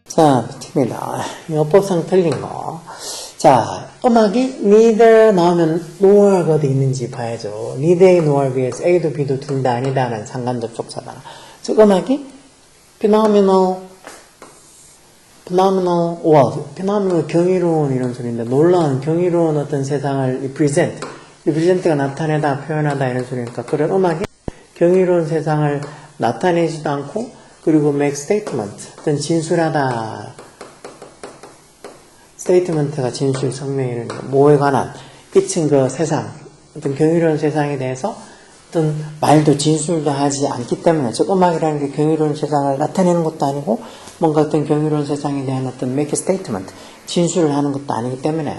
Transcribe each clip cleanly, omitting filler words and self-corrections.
자, 붙입니다. 어법상 틀린 거. 자, 음악이 neither 나오면 nor가 어디 있는지 봐야죠. neither nor vs A도 B도 둘 다 아니다는 상관적 족사다. 즉, 음악이 phenomenal world, phenomenal 경이로운 이런 소리인데, 놀라운 경이로운 어떤 세상을 represent가 나타내다, 표현하다 이런 소리니까, 그런 음악이 경이로운 세상을 나타내지도 않고, 그리고 make statement, 어떤 진술하다. statement가 진술, 성명 이런 거, 뭐에 관한 끼친 그 세상, 어떤 경이로운 세상에 대해서 어떤 말도 진술도 하지 않기 때문에, 즉 음악이라는 게 경이로운 세상을 나타내는 것도 아니고 뭔가 어떤 경이로운 세상에 대한 어떤 make a statement, 진술을 하는 것도 아니기 때문에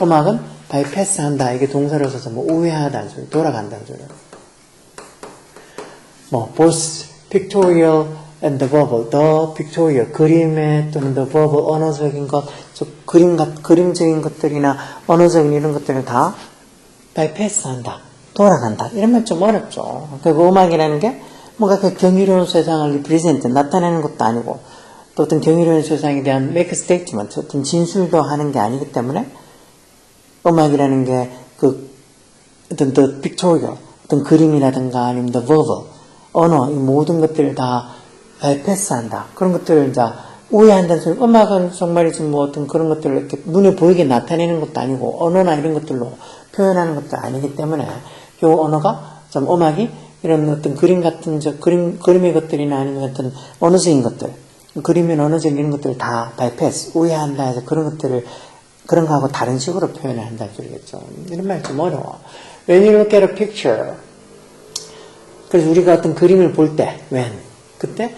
음악은 bypass한다, 이게 동사로 써서 뭐 우회하다는 소리, 돌아간다는 소리. 뭐 both pictorial and the verbal, the pictorial, 그림의 또는 the verbal, 언어적인 것, 즉 그림적인 것들이나 언어적인 이런 것들을 다 bypass한다, 돌아간다. 이런 말 좀 어렵죠. 그리고 음악이라는 게 뭔가 그 경이로운 세상을 represent, 나타내는 것도 아니고 또 어떤 경이로운 세상에 대한 make a statement, 어떤 진술도 하는 게 아니기 때문에 음악이라는 게 그 어떤 the pictorial, 어떤 그림이라든가 아니면 the verbal, 언어, 이 모든 것들을 다 bypass한다. 그런 것들을 이제 우회한다는 소리. 음악은 정말이지 뭐 어떤 그런 것들을 이렇게 눈에 보이게 나타내는 것도 아니고 언어나 이런 것들로 표현하는 것도 아니기 때문에 이 언어가 좀 음악이 이런 어떤 그림 같은 그림의 것들이나 아니면 어떤 언어적인 것들, 그림의 언어적인 이런 것들을 다 bypass, 우회한다 해서 그런 것들을 그런 거하고 다른 식으로 표현을 한다는 소리겠죠. 이런 말이 좀 어려워. When you look at a picture, 그래서 우리가 어떤 그림을 볼 때, 그때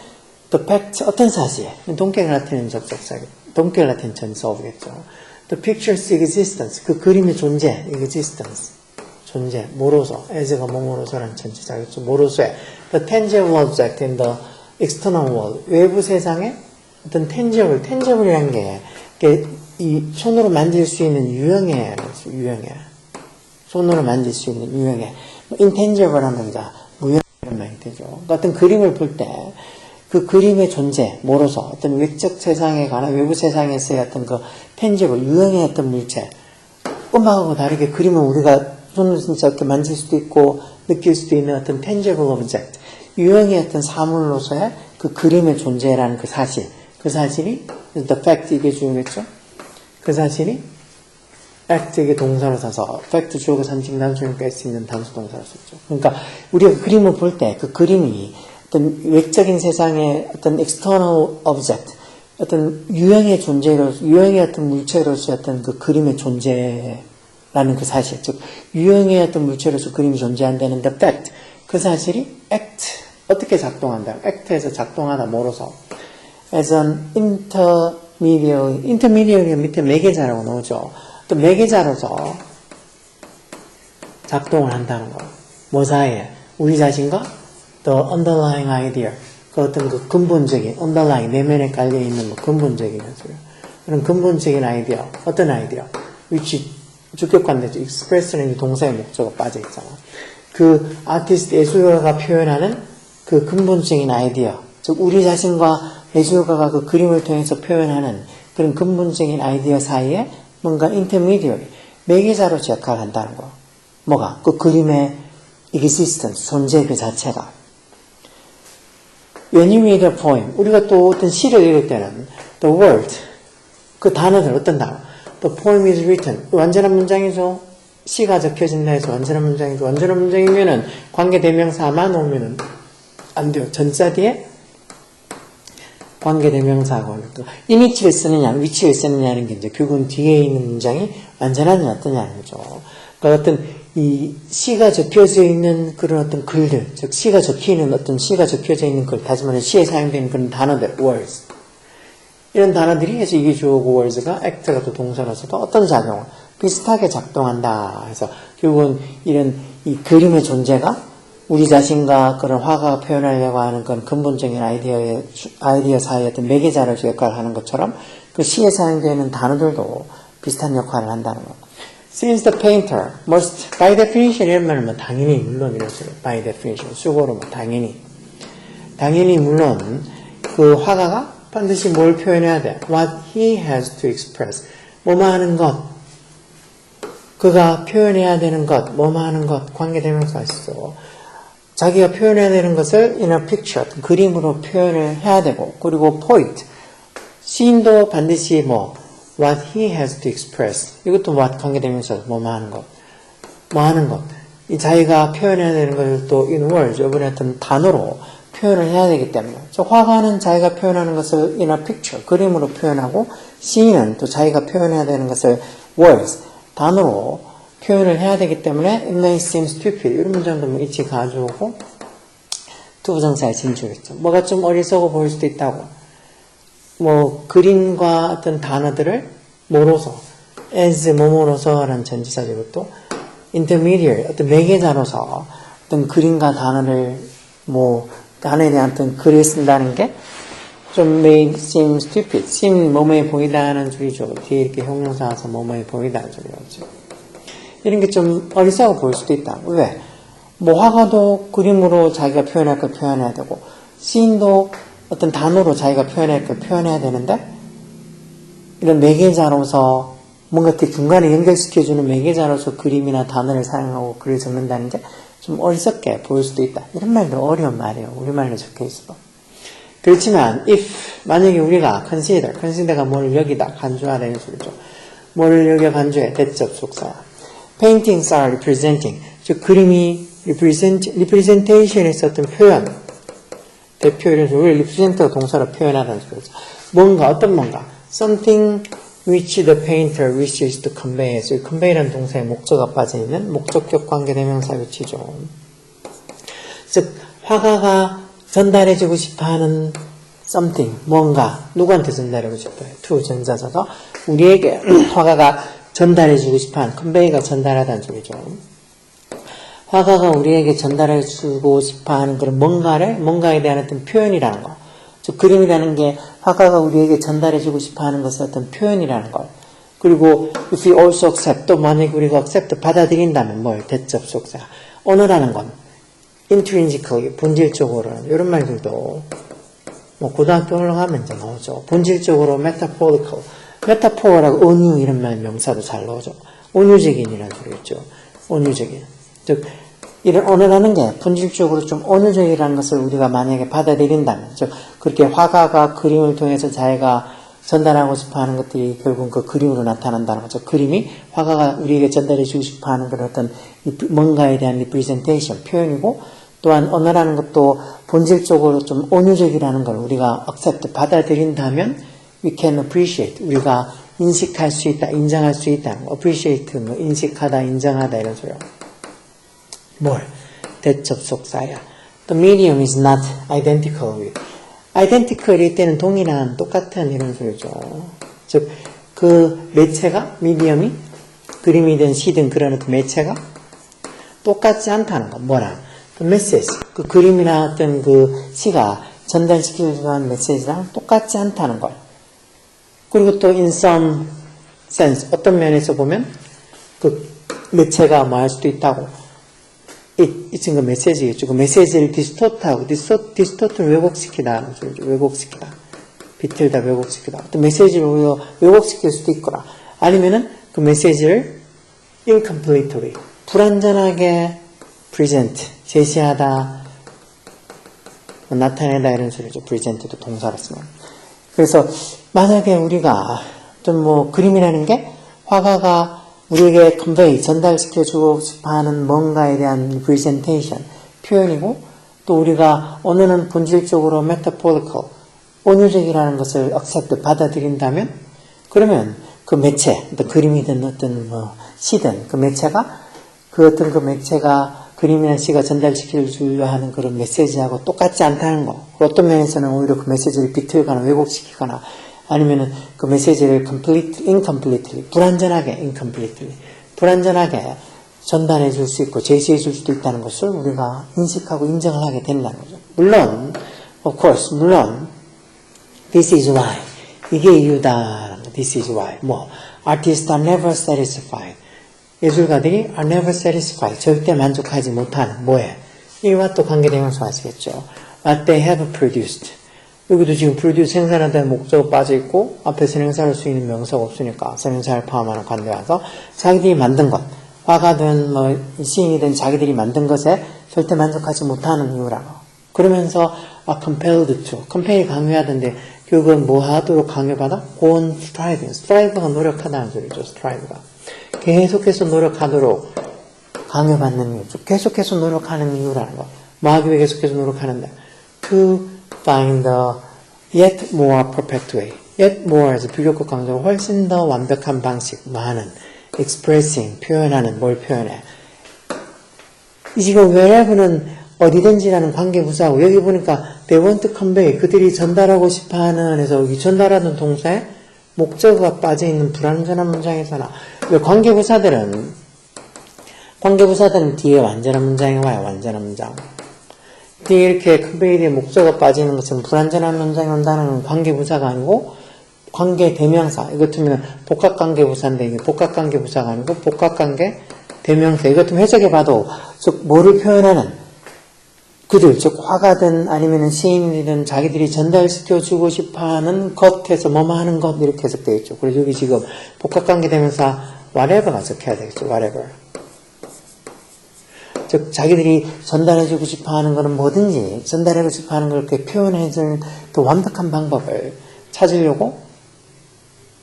the fact, 어떤 사실, 동격을 나타내는 접속사, 동격을 나타내는 전서어겠죠. The picture's existence, 그 그림의 존재, existence, 존재, 뭐로서, as가 뭐뭐로서라는 전치사겠죠. 뭐로서의 the tangible object in the external world, 외부 세상에 어떤 tangible이라는 게 이 손으로 만질 수 있는 유형의, 손으로 만질 수 있는 유형의, intangible 하면 무형 이런 말이 되죠. 그러니까 어떤 그림을 볼 때 그 그림의 존재, 뭐로서 어떤 외적 세상에 관한 외부 세상에서의 어떤 그 tangible, 유형의 어떤 물체, 음악하고 다르게 그림은 우리가 손으로 진짜 이렇게 만질 수도 있고 느낄 수도 있는 어떤 tangible object, 유형의 어떤 사물로서의 그 그림의 존재라는 그 사실, 그 사실이 the fact, 이게 주어겠죠. 그 사실이 act, 이게 동사로 써서 fact 주어가 산칭 단수를 뺄 수 있는 단수 동사로 썼죠. 그러니까 우리가 그림을 볼 때 그 그림이 어떤 외적인 세상의 어떤 external object, 어떤 유형의 존재로서, 유형의 어떤 물체로서 어떤 그 그림의 존재라는 그 사실, 즉 유형의 어떤 물체로서 그림이 존재한다는 the fact, 그 사실이 act, 어떻게 작동한다, act에서 작동하다, 뭐로서 as an intermediary 밑에 매개자라고 나오죠. 또 매개자로서 작동을 한다는 거. 뭐 사이에? 우리 자신과 the underlying idea, 그 어떤 그 근본적인, underlying, 내면에 깔려있는 뭐 근본적인 그런 근본적인 아이디어, 어떤 아이디어? which 주격관대죠. express는 동사의 목적어가 빠져있잖아. 그 아티스트, 예술가가 표현하는 그 근본적인 아이디어, 즉 우리 자신과 예술가가 그 그림을 통해서 표현하는 그런 근본적인 아이디어 사이에 뭔가 intermediary, 매개자로서 역할을 한다는 거. 뭐가? 그 그림의 existence, 존재 그 자체가. When you read a poem, 우리가 또 어떤 시를 읽을 때는 the word, 그 단어들, 어떤 단어? The poem is written. 완전한 문장이죠. 시가 적혀진다 해서 완전한 문장이죠. 완전한 문장이면은 관계대명사만 오면은 안 돼요. 전자 뒤에 관계대명사하고 이 위치를 쓰느냐, 위치를 쓰느냐는 게 이제 결국은 뒤에 있는 문장이 완전하냐 어떠냐는 거죠. 그러니까 어떤 이 시가 적혀져 있는 그런 어떤 글들, 즉 시가 적히는 어떤 시가 적혀져 있는 글, 다시 말해 시에 사용되는 그런 단어들, words. 이런 단어들이 해서 이게 주어고 words가 act가 또 동사로서도 어떤 작용을 비슷하게 작동한다 해서 결국은 이런 이 그림의 존재가 우리 자신과 그런 화가가 표현하려고 하는 그런 근본적인 아이디어 사이의 어떤 매개자로서 역할을 하는 것처럼 그 시에 사용되는 단어들도 비슷한 역할을 한다는 것. Since the painter must, by definition 이런 말은 뭐 당연히 물론 이랬어요. by definition 수고로 뭐 당연히 물론 그 화가가 반드시 뭘 표현해야 돼? What he has to express. 뭐뭐 하는 것. 그가 표현해야 되는 것, 뭐뭐 하는 것, 관계대명사 있어. 자기가 표현해야 되는 것을 in a picture, 그림으로 표현을 해야 되고, 그리고 point, 시인도 반드시 뭐 what he has to express. 이것도 what 관계대명사, 뭐뭐 하는 것, 뭐 하는 것. 이 자기가 표현해야 되는 것을 또 in words, 이번에 어떤 단어로 표현을 해야 되기 때문에. 저 화가는 자기가 표현하는 것을 in a picture, 그림으로 표현하고, 시인은 또 자기가 표현해야 되는 것을 words, 단어로 표현을 해야 되기 때문에 it may seem stupid 이런 문장도 뭐 있지 가져오고 투부정사에 진주겠죠. 뭐가 좀 어리석어 보일 수도 있다고. 뭐 그림과 어떤 단어들을 뭐로서 as 뭐뭐로서라는 전치사죠. 또 intermediate 어떤 매개자로서 어떤 그림과 단어를 뭐 단어에 대한 어떤 글을 쓴다는 게 좀 may seem stupid, seem 뭐뭐해 보이다는 줄이죠. 뒤에 이렇게 형용사 와서 뭐뭐해 보이다는 줄이죠. 이런 게 좀 어리석어 보일 수도 있다. 왜? 뭐 화가도 그림으로 자기가 표현할 걸 표현해야 되고 시인도 어떤 단어로 자기가 표현할 걸 표현해야 되는데 이런 매개자로서 뭔가 이렇게 중간에 연결시켜주는 매개자로서 그림이나 단어를 사용하고 글을 적는다는 게 좀 어리석게 보일 수도 있다. 이런 말도 어려운 말이에요. 우리말로 적혀 있어. 그렇지만 if 만약에 우리가 consider가 뭐를 여기다 간주하다 이런 소리죠. 뭐를 여기다 간주해 대접 속사. Paintings are representing. 즉 그림이 representation에서 어떤 표현 대표 이런 소리 represent가 동사로 표현하다는 소리죠. 뭔가 어떤 뭔가 something which the painter wishes to convey. convey라는 동사에 목적어가 빠져있는 목적격 관계대명사 위치죠. 즉 화가가 전달해주고 싶어하는 something, 뭔가 누구한테 전달하고 싶어요? to 전자자가 우리에게 화가가 전달해주고 싶어하는 convey가 전달하다는 소리죠. 화가가 우리에게 전달해주고 싶어하는 그런 뭔가에 대한 어떤 표현이라는 거. 즉 그림이라는 게 화가가 우리에게 전달해주고 싶어하는 것의 어떤 표현이라는 것. 그리고 if we also accept, 또 만약에 우리가 accept, 받아들인다면 뭘? 대접 속사. 언어라는 건 intrinsically, 본질적으로는 이런 말들도 뭐 고등학교 올라가면 이제 나오죠. 본질적으로 metaphorical, metaphor라고 은유 이런 말 명사도 잘 나오죠. 은유적인이라는 소리겠죠. 은유적인. 즉 이런 언어라는 게 본질적으로 좀 은유적이라는 것을 우리가 만약에 받아들인다면, 즉 그렇게 화가가 그림을 통해서 자기가 전달하고 싶어하는 것들이 결국 그 그림으로 나타난다는 거죠. 그림이 화가가 우리에게 전달해주고 싶어하는 그런 어떤 뭔가에 대한 representation, 표현이고, 또한 언어라는 것도 본질적으로 좀 은유적이라는 걸 우리가 accept, 받아들인다면 we can appreciate, 우리가 인식할 수 있다, 인정할 수 있다. appreciate, 뭐 인식하다, 인정하다 이런 소리요. 뭘? 대접 속사야. The medium is not identical with. identical일 때는 동일한, 똑같은 이런 소리죠. 즉, 그 매체가, 미디엄이, 그림이든 시든 그런 어떤 매체가 똑같지 않다는 거. 뭐랑? The message, 그 그림이나 어떤 그 시가 전달시키려고 하는 메시지랑 똑같지 않다는 걸. 그리고 또 in some sense, 어떤 면에서 보면 그 매체가 뭐 할 수도 있다고. 이 친구 메시지겠죠. 그 메시지를 디스토트하고, 디스토트를 왜곡시키다. 왜곡시키다. 비틀다, 왜곡시키다. 또 메시지를 오히려 왜곡시킬 수도 있거나, 아니면은 그 메시지를 incompletely, 불완전하게 present, 제시하다, 나타내다 이런 소리죠. present도 동사로 쓰면. 그래서 만약에 우리가 좀 뭐 그림이라는 게 화가가 우리에게 convey, 전달시켜주고 싶어하는 뭔가에 대한 representation, 표현이고, 또 우리가 언어는 본질적으로 metaphorical, 은유적이라는 것을 accept, 받아들인다면, 그러면 그 매체, 어떤 그림이든 어떤 뭐 시든 그 매체가, 그림이나 시가 전달시켜주려 하는 그런 메시지하고 똑같지 않다는 거. 어떤 면에서는 오히려 그 메시지를 비틀거나 왜곡시키거나, 아니면은 그 메시지를 incompletely, 불완전하게 전달해 줄 수 있고 제시해 줄 수도 있다는 것을 우리가 인식하고 인정을 하게 된다는 거죠. 물론, of course, this is why. 이게 이유다. This is why. artists are never satisfied. 예술가들이 are never satisfied. 절대 만족하지 못하는 뭐에? 이와 또 관계대명사 아시겠죠? What they have produced. 여기도 지금 produce 생산한다는 목적어 빠져있고 앞에 선행사를 수 있는 명사가 없으니까 선행사를 포함하는 관계와서 자기들이 만든 것, 화가든 뭐 시인이든 자기들이 만든 것에 절대 만족하지 못하는 이유라고. 그러면서 compelled to, compel 강요하던데 결국은 뭐 하도록 강요받아? go on striving. strive가 노력하다는 소리죠. strive가. 계속해서 노력하도록 강요받는 이유죠. 계속해서 노력하는 이유라는 거. 뭐 하기 위해 계속해서 노력하는데 to find the yet more perfect way. yet more에서 비교급 강조로 훨씬 더 완벽한 방식, 많은 expressing, 표현하는, 뭘 표현해. 이 지금 wherever는 어디든지라는 관계부사하고 여기 보니까 they want to convey, 그들이 전달하고 싶어하는 해서 여기 전달하는 동사에 목적어가 빠져있는 불완전한 문장에서나 왜 관계부사들은 뒤에 완전한 문장이 와요. 완전한 문장. 뒤에 이렇게 convey에 목적어가 빠지는 것은 불완전한 문장이 온다는 건 관계부사가 아니고 관계대명사. 이것 같으면 복합관계부사인데 이게 복합관계부사가 아니고 복합관계대명사. 이것 같으면 해석해봐도 즉 뭐를 표현하는 그들, 즉 화가든 아니면 시인이든 자기들이 전달시켜주고 싶어하는 것에서 뭐뭐 하는 것 이렇게 해석되어 있죠. 그래서 여기 지금 복합관계대명사 whatever가 적혀야 되겠죠. whatever. 즉 자기들이 전달해주고 싶어하는 것은 뭐든지 전달하고 싶어하는 걸 이렇게 표현해줄 더 완벽한 방법을 찾으려고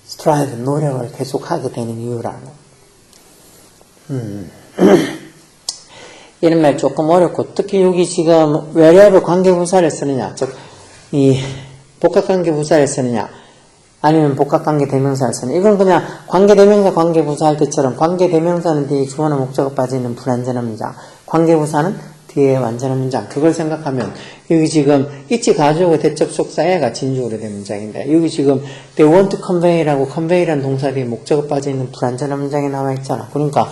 strive, 노력을 계속하게 되는 이유라는 이런 말 조금 어렵고 특히 여기 지금 wherever 관계부사를 쓰느냐 즉 이 복합관계부사를 쓰느냐 아니면 복합관계대명사를 쓰느냐 이건 그냥 관계대명사 관계부사 할 때처럼 관계대명사는 뒤에 주어나 목적어 빠지는 불완전한 문장 관계부사는 뒤에 완전한 문장 그걸 생각하면 여기 지금 있지 가주어고 대적 속사해가 진주어로 된 문장인데 여기 지금 they want to convey라고 convey라는 동사 뒤에 목적어 빠져있는 불완전한 문장이 나와 있잖아. 그러니까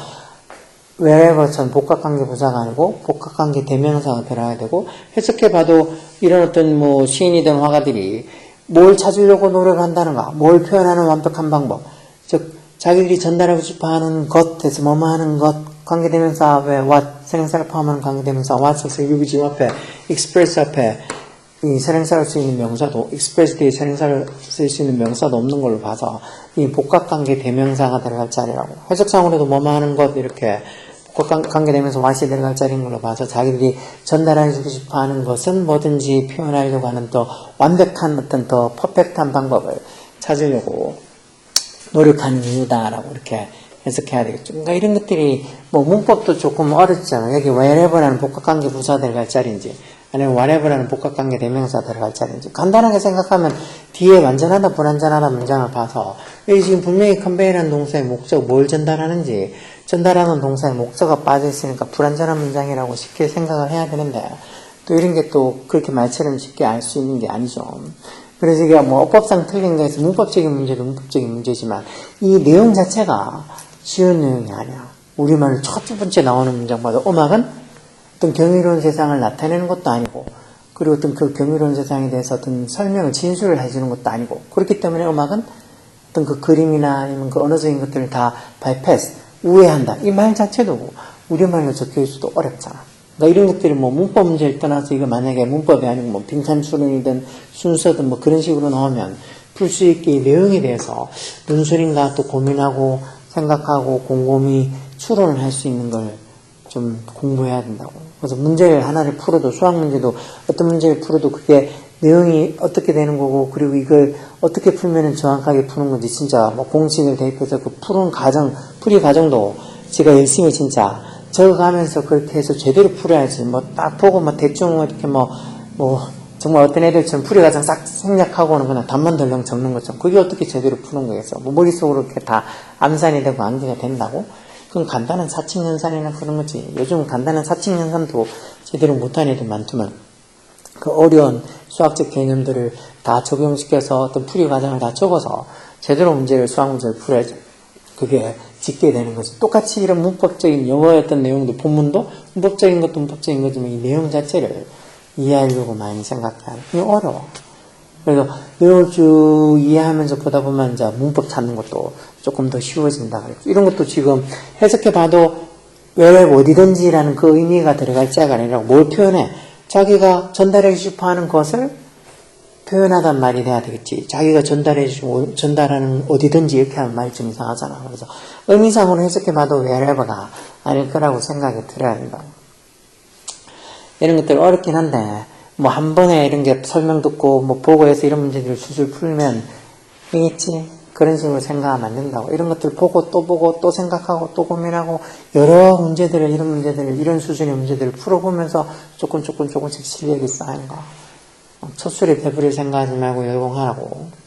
wherever처럼 복합관계부사가 아니고 복합관계대명사가 들어가야 되고 해석해봐도 이런 어떤 뭐 시인이든 화가들이 뭘 찾으려고 노력한다는가 뭘 표현하는 완벽한 방법 즉 자기들이 전달하고 싶어하는 것에서 뭐뭐 하는 것 관계대명사 왜 what 선행사를 포함하는 관계대명사 what에서 여기 지금 앞에 express 앞에 이 선행사를 쓸 수 있는 명사도 express 뒤에 선행사를 쓸 수 있는 명사도 없는 걸로 봐서 이 복합관계대명사가 들어갈 자리라고 해석상으로도 뭐뭐 하는 것 이렇게 복합관계대명사 what이 들어갈 자리인 걸로 봐서 자기들이 전달해주고 싶어하는 것은 뭐든지 표현하려고 하는 더 완벽한 어떤 더 퍼펙트한 방법을 찾으려고 노력하는 이유다라고 이렇게 해석해야 되겠죠. 그러니까 이런 것들이 뭐 문법도 조금 어렵잖아요. 여기 wherever라는 복합관계부사 들어갈 자리인지 아니면 whatever라는 복합관계대명사 들어갈 자리인지 간단하게 생각하면 뒤에 완전하다 불완전하다 문장을 봐서 여기 지금 분명히 convey라는 동사의 목적 뭘 전달하는지 전달하는 동사의 목적어가 빠져있으니까 불완전한 문장이라고 쉽게 생각을 해야 되는데 또 이런 게 또 그렇게 말처럼 쉽게 알 수 있는 게 아니죠. 그래서 이게 뭐 어법상 틀린 거에서 문법적인 문제도 문법적인 문제지만 이 내용 자체가 쉬운 내용이 아니야. 우리말로 첫 번째 나오는 문장마다 음악은 어떤 경이로운 세상을 나타내는 것도 아니고 그리고 어떤 그 경이로운 세상에 대해서 어떤 설명을 진술을 해주는 것도 아니고 그렇기 때문에 음악은 어떤 그 그림이나 아니면 그 언어적인 것들을 다 bypass, 우회한다. 이 말 자체도 우리말로 적혀 있어도 어렵잖아. 그러니까 이런 것들이 뭐 문법 문제를 떠나서 이거 만약에 문법이 아니고 뭐 빈칸 추론이든 순서든 뭐 그런 식으로 나오면 풀 수 있게 이 내용에 대해서 문술인가 또 고민하고 생각하고 곰곰이 추론을 할 수 있는 걸 좀 공부해야 된다고. 그래서 문제를 하나를 풀어도 수학 문제도 어떤 문제를 풀어도 그게 내용이 어떻게 되는 거고 그리고 이걸 어떻게 풀면은 정확하게 푸는 건지 진짜 뭐 공식을 대입해서 그 푸는 과정, 풀이 과정도 제가 열심히 진짜 적어가면서 그렇게 해서 제대로 풀어야지. 뭐 딱 보고 뭐 대충 이렇게 뭐 정말 어떤 애들처럼 풀이 과정 싹 생략하고는 그냥 답만 덜렁 적는 것처럼 그게 어떻게 제대로 푸는 거겠어. 뭐 머릿속으로 이렇게 다 암산이 되고 암기가 된다고? 그건 간단한 사칙연산이나 그런 거지. 요즘 간단한 사칙연산도 제대로 못하는 애들 많지만 그 어려운 수학적 개념들을 다 적용시켜서 어떤 풀이 과정을 다 적어서 제대로 문제를 수학 문제를 풀어야지. 그게 짓게 되는 거지. 똑같이 이런 문법적인 영어였던 내용도 본문도 문법적인 것도 문법적인 거지만 이 내용 자체를 이해하려고 많이 생각해야 돼. 이게 어려워. 그래서 이런 걸 쭉 이해하면서 보다 보면 이제 문법 찾는 것도 조금 더 쉬워진다. 이런 것도 지금 해석해 봐도 왜 어디든지라는 그 의미가 들어갈지가 아니라 뭘 표현해? 자기가 전달해 싶어 하는 것을 표현하단 말이 돼야 되겠지. 자기가 전달하는 어디든지 이렇게 하는 말이 좀 이상하잖아. 그래서 의미상으로 해석해 봐도 wherever가 아닐 거라고 생각이 들어야 된다. 이런 것들 어렵긴 한데 뭐 한 번에 이런 게 설명 듣고 뭐 보고 해서 이런 문제들을 술술 풀면 되겠지. 그런 식으로 생각하면 안 된다고. 이런 것들 보고 또 생각하고 또 고민하고 여러 문제들을 이런 수준의 문제들을 풀어보면서 조금씩 실력이 쌓인 거. 첫 술에 배부를 생각하지 말고 열공하라고.